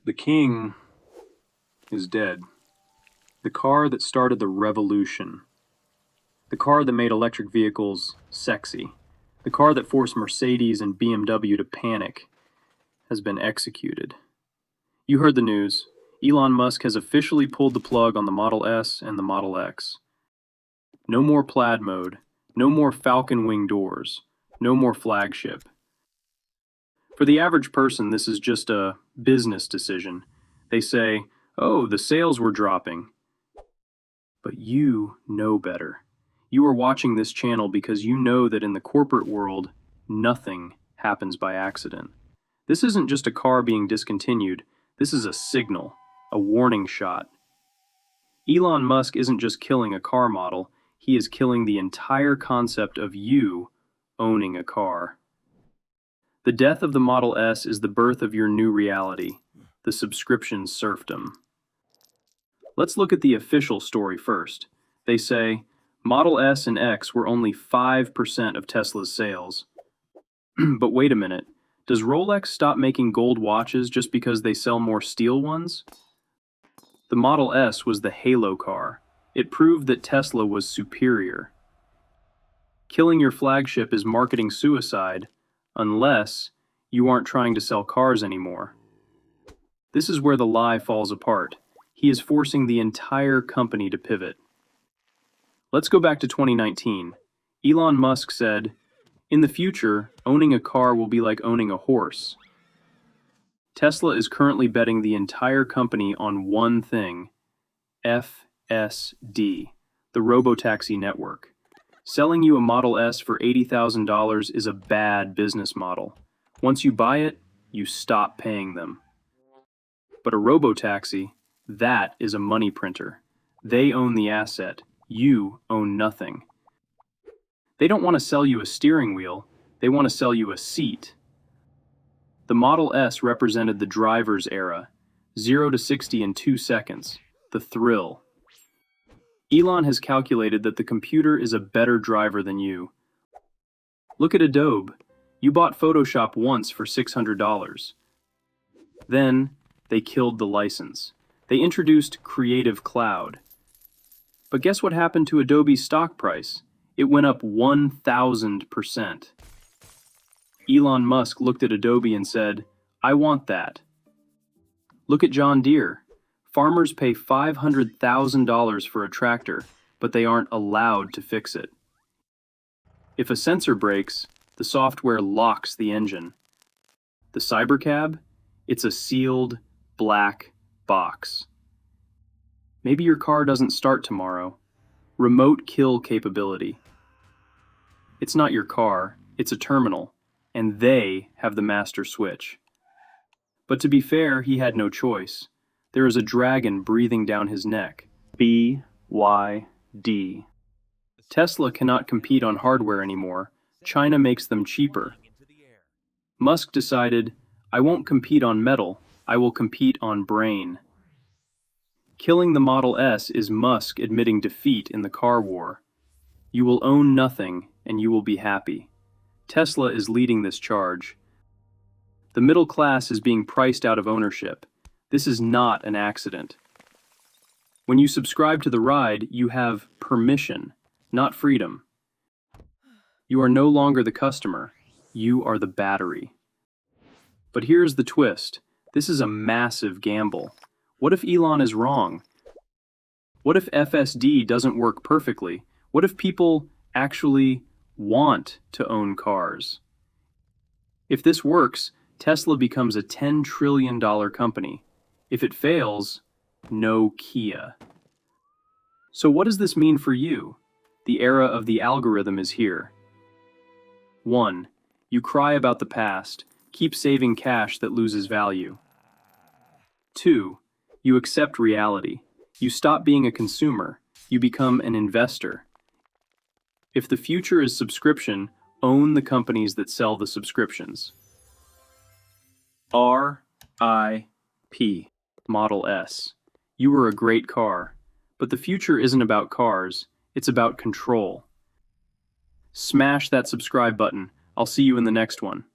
The king is dead. The car that started the revolution. The car that made electric vehicles sexy. The car that forced Mercedes and BMW to panic has been executed. You heard the news. Elon Musk has officially pulled the plug on the Model S and the Model X. No more plaid mode. No more falcon wing doors. No more flagship. For the average person, this is just a business decision. They say, oh, the sales were dropping. But you know better. You are watching this channel because you know that in the corporate world, nothing happens by accident. This isn't just a car being discontinued. This is a signal, a warning shot. Elon Musk isn't just killing a car model, he is killing the entire concept of you owning a car. The death of the Model S is the birth of your new reality, the subscription serfdom. Let's look at the official story first. They say, Model S and X were only 5% of Tesla's sales. But wait a minute, does Rolex stop making gold watches just because they sell more steel ones? The Model S was the halo car. It proved that Tesla was superior. Killing your flagship is marketing suicide, unless you aren't trying to sell cars anymore. This is where the lie falls apart. He is forcing the entire company to pivot. Let's go back to 2019. Elon Musk said, in the future, owning a car will be like owning a horse. Tesla is currently betting the entire company on one thing, FSD, the Robotaxi network. Selling you a Model S for $80,000 is a bad business model. Once you buy it, you stop paying them. But a Robotaxi, that is a money printer. They own the asset. You own nothing. They don't want to sell you a steering wheel. They want to sell you a seat. The Model S represented the driver's era. 0 to 60 in 2 seconds. The thrill. Elon has calculated that the computer is a better driver than you. Look at Adobe. You bought Photoshop once for $600. Then, they killed the license. They introduced Creative Cloud. But guess what happened to Adobe's stock price? It went up 1,000%. Elon Musk looked at Adobe and said, I want that. Look at John Deere. Farmers pay $500,000 for a tractor, but they aren't allowed to fix it. If a sensor breaks, the software locks the engine. The Cybercab? It's a sealed, black box. Maybe your car doesn't start tomorrow. Remote kill capability. It's not your car, it's a terminal, and they have the master switch. But to be fair, he had no choice. There is a dragon breathing down his neck. BYD. Tesla cannot compete on hardware anymore. China makes them cheaper. Musk decided, I won't compete on metal, I will compete on brain. Killing the Model S is Musk admitting defeat in the car war. You will own nothing, and you will be happy. Tesla is leading this charge. The middle class is being priced out of ownership. This is not an accident. When you subscribe to the ride, you have permission, not freedom. You are no longer the customer. You are the battery. But here's the twist. This is a massive gamble. What if Elon is wrong? What if FSD doesn't work perfectly? What if people actually want to own cars? If this works, Tesla becomes a $10 trillion company. If it fails, no Kia. So what does this mean for you? The era of the algorithm is here. 1. You cry about the past. Keep saving cash that loses value. 2. You accept reality. You stop being a consumer. You become an investor. If the future is subscription, own the companies that sell the subscriptions. RIP. Model S. You were a great car. But the future isn't about cars, it's about control. Smash that subscribe button. I'll see you in the next one.